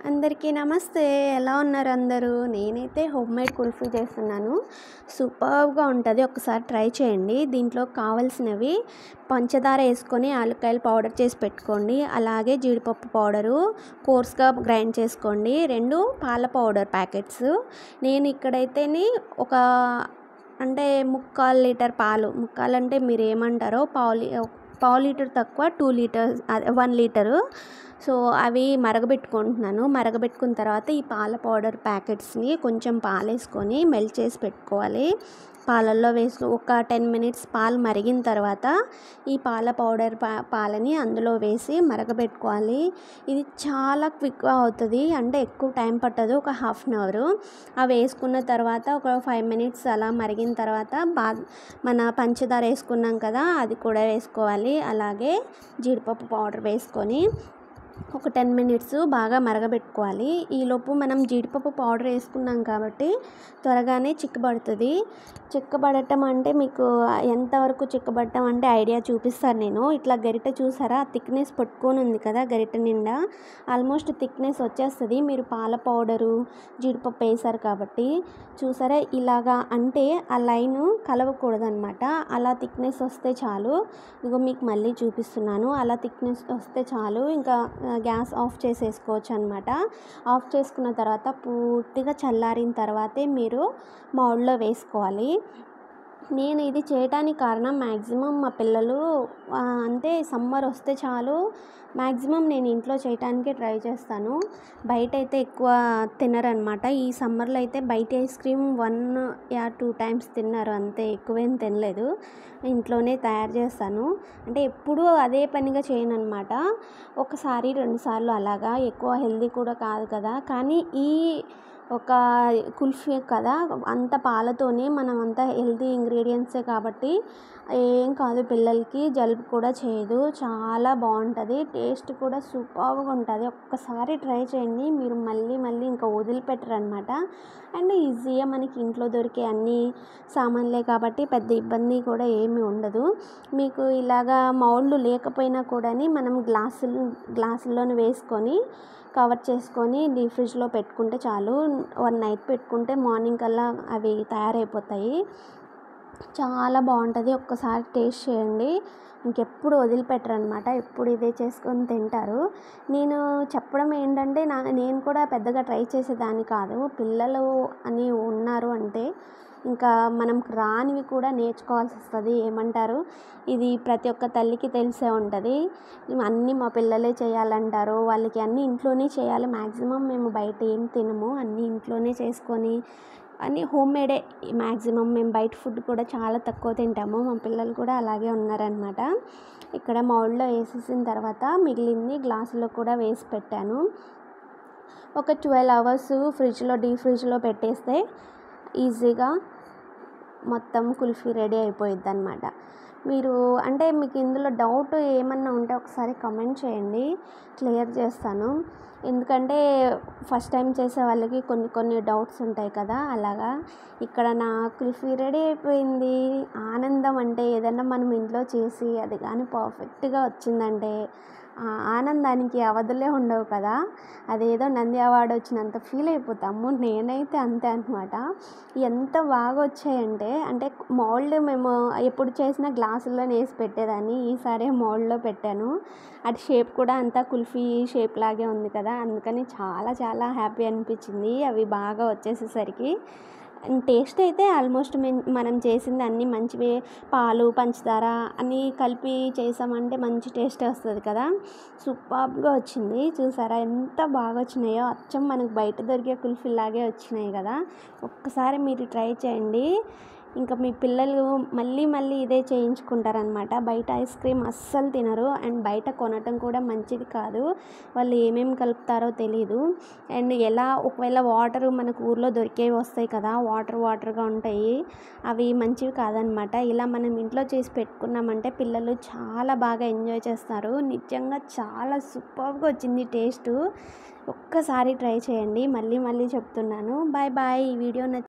అందరికీ నమస్తే. ఎలా ఉన్నారు అందరూ? నేనైతే హోమ్‌మేడ్ కుల్ఫీ చేస్తున్నాను. సూపర్బ్‌గా ఉంటది. ఒకసారి ట్రై చేయండి. దీంట్లో కావాల్సినవి పంచదార ఏసుకొని యాలక్కాయలు పౌడర్ చేసి పెట్టుకోండి. అలాగే జీడిపప్పు పౌడరు కోర్స్‌గా గ్రైండ్ చేసుకోండి. 2 పాల పౌడర్ ప్యాకెట్స్. నేను ఇక్కడైతేని ఒక అంటే ముక్కాలు లీటర్ పాలు, ముక్కాలంటే మీరేమంటారో పావు లీటర్ తక్కువ 2 లీటర్స్ అదే 1 లీటరు. సో, అవి మరగబెట్టుకుంటున్నాను. మరగబెట్టుకున్న తర్వాత ఈ పాల పౌడర్ ప్యాకెట్స్‌ని కొంచెం పాలేసుకొని మెల్ట్ చేసి పెట్టుకోవాలి. పాలల్లో వేసి ఒక 10 మినిట్స్ పాలు మరిగిన తర్వాత ఈ పాల పౌడర్ పాలని అందులో వేసి మరగబెట్టుకోవాలి. ఇది చాలా క్విక్‌గా అవుతది. అంటే ఎక్కువ టైం పట్టదు. ఒక హాఫ్ అన్ అవరు. అవి వేసుకున్న తర్వాత ఒక 5 మినిట్స్ అలా మరిగిన తర్వాత మన పంచదార వేసుకున్నాం కదా, అది కూడా వేసుకోవాలి. అలాగే జీడిపప్పు పౌడర్ వేసుకొని ఒక 10 మినిట్స్ బాగా మరగబెట్టుకోవాలి. ఈలోపు మనం జీడిపప్పు పౌడర్ వేసుకున్నాం కాబట్టి త్వరగానే చిక్కబడుతుంది. చిక్కబడటం అంటే మీకు ఎంతవరకు చిక్కబడటం అంటే ఐడియా చూపిస్తాను నేను. ఇట్లా గరిటె చూసారా, థిక్నెస్ పట్టుకొని ఉంది కదా గరిటె నిండా, ఆల్మోస్ట్ థిక్నెస్ వచ్చేస్తుంది. మీరు పాల పౌడరు జీడిపప్పు వేసారు కాబట్టి చూసారా, ఇలాగా అంటే ఆ లైను కలవకూడదనమాట. అలా థిక్నెస్ వస్తే చాలు. ఇదిగో మీకు మళ్ళీ చూపిస్తున్నాను. అలా థిక్నెస్ వస్తే చాలు. ఇంకా గ్యాస్ ఆఫ్ చేసేసుకోవచ్చు అనమాట. ఆఫ్ చేసుకున్న తర్వాత పూర్తిగా చల్లారిన తర్వాతే మీరు మౌల్డ్లో వేసుకోవాలి. నేను ఇది చేయటానికి కారణం మ్యాక్సిమం మా పిల్లలు అంటే సమ్మర్ వస్తే చాలు మ్యాక్సిమం నేను ఇంట్లో చేయటానికే ట్రై చేస్తాను. బయట అయితే ఎక్కువ తినరనమాట. ఈ సమ్మర్లో అయితే బయట ఐస్ క్రీమ్ 1 2 టైమ్స్ తిన్నారు అంతే, ఎక్కువేం తినలేదు. ఇంట్లోనే తయారు చేస్తాను. అంటే ఎప్పుడూ అదే పనిగా చేయననమాట. ఒకసారి 2 సార్లు అలాగా. ఎక్కువ హెల్దీ కూడా కాదు కదా. కానీ ఈ ఒక కుల్ఫీ కదా, అంత పాలతోనే మనం అంతా హెల్తీ ఇంగ్రీడియంట్సే కాబట్టి ఏం కాదు, పిల్లలకి జలుబు కూడా చేయదు. చాలా బాగుంటుంది. టేస్ట్ కూడా సూపర్గా ఉంటుంది. ఒక్కసారి ట్రై చేయండి, మీరు మళ్ళీ మళ్ళీ ఇంకా వదిలిపెట్టరనమాట. అండ్ ఈజీగా మనకి ఇంట్లో దొరికే అన్ని సామాన్లే కాబట్టి పెద్ద ఇబ్బంది కూడా ఏమీ ఉండదు. మీకు ఇలాగా మౌల్డ్ లేకపోయినా కూడా మనం గ్లాసుల్లోనే వేసుకొని కవర్ చేసుకొని డీప్ ఫ్రిడ్జ్లో పెట్టుకుంటే చాలు. 1 నైట్ పెట్టుకుంటే మార్నింగ్ కల్లా అవి తయారైపోతాయి. చాలా బాగుంటుంది. ఒక్కసారి టేస్ట్ చేయండి, ఇంకెప్పుడు వదిలిపెట్టరనమాట. ఎప్పుడు ఇదే చేసుకొని తింటారు. నేను చెప్పడం ఏంటంటే నేను కూడా పెద్దగా ట్రై చేసేదాన్ని కాదు. పిల్లలు అని ఉన్నారు అంటే ఇంకా మనం రానివి కూడా నేర్చుకోవాల్సి వస్తుంది. ఏమంటారు, ఇది ప్రతి ఒక్క తల్లికి తెలిసే ఉంటుంది. అన్నీ మా పిల్లలే చేయాలంటారు. వాళ్ళకి అన్నీ ఇంట్లోనే చేయాలి. మ్యాక్సిమం మేము బయట ఏం తినము. అన్నీ ఇంట్లోనే చేసుకొని అన్నీ హోమ్మేడే మ్యాక్సిమం. మేము బయట ఫుడ్ కూడా చాలా తక్కువ తింటాము. మా పిల్లలు కూడా అలాగే ఉన్నారనమాట. ఇక్కడ మౌల్డ్లో వేసేసిన తర్వాత మిగిలింది గ్లాసులో కూడా వేసి పెట్టాను. ఒక 12 అవర్స్ డీప్ ఫ్రిడ్జ్లో పెట్టేస్తే ఈజీగా మొత్తం కుల్ఫీ రెడీ అయిపోయిద్ది అనమాట. మీరు అంటే మీకు ఇందులో డౌట్ ఏమన్నా ఉంటే ఒకసారి కమెంట్ చేయండి, క్లియర్ చేస్తాను. ఎందుకంటే ఫస్ట్ టైం చేసే వాళ్ళకి కొన్ని డౌట్స్ ఉంటాయి కదా. అలాగా ఇక్కడ నా కుల్ఫీ రెడీ అయిపోయింది. ఆనందం అంటే ఏదన్నా మనం ఇంట్లో చేసి అది కానీ పర్ఫెక్ట్గా వచ్చిందంటే ఆ ఆనందానికి అవధులే ఉండవు కదా. అదేదో నంది అవార్డు వచ్చినంత ఫీల్ అయిపోతాము. నేనైతే అంతే అనమాట. ఎంత బాగా వచ్చాయంటే అంటే మౌల్డ్ మేము ఎప్పుడు చేసినా గ్లాసుల్లోనే వేసి పెట్టేదాన్ని. ఈసారి మౌల్డ్లో పెట్టాను. అటు షేప్ కూడా అంతా కుల్ఫీ షేప్ లాగే ఉంది కదా, అందుకని చాలా చాలా హ్యాపీ అనిపించింది అవి బాగా వచ్చేసేసరికి. టేస్ట్ అయితే ఆల్మోస్ట్ మనం చేసింది అన్నీ మంచివే. పాలు పంచదార అన్నీ కలిపి చేసామంటే మంచి టేస్ట్ వస్తుంది కదా. సూపర్గా వచ్చింది. చూసారా ఎంత బాగా వచ్చినాయో, అచ్చం మనకు బయట దొరికే కుల్ఫీలాగే వచ్చినాయి కదా. ఒక్కసారి మీరు ట్రై చేయండి, ఇంకా మీ పిల్లలు మళ్ళీ మళ్ళీ ఇదే చేయించుకుంటారనమాట. బయట ఐస్ క్రీమ్ అస్సలు తినరు. అండ్ బయట కొనటం కూడా మంచిది కాదు. వాళ్ళు ఏమేమి కలుపుతారో తెలీదు. అండ్ ఒకవేళ వాటర్ మనకు ఊర్లో దొరికేవి వస్తాయి కదా, వాటర్గా ఉంటాయి, అవి మంచివి కాదనమాట. ఇలా మనం ఇంట్లో చేసి పెట్టుకున్నామంటే పిల్లలు చాలా బాగా ఎంజాయ్ చేస్తారు. నిజంగా చాలా సూపర్గా వచ్చింది టేస్టు. ఒక్కసారి ట్రై చేయండి, మళ్ళీ మళ్ళీ చెప్తున్నాను. Bye bye. ఈ వీడియో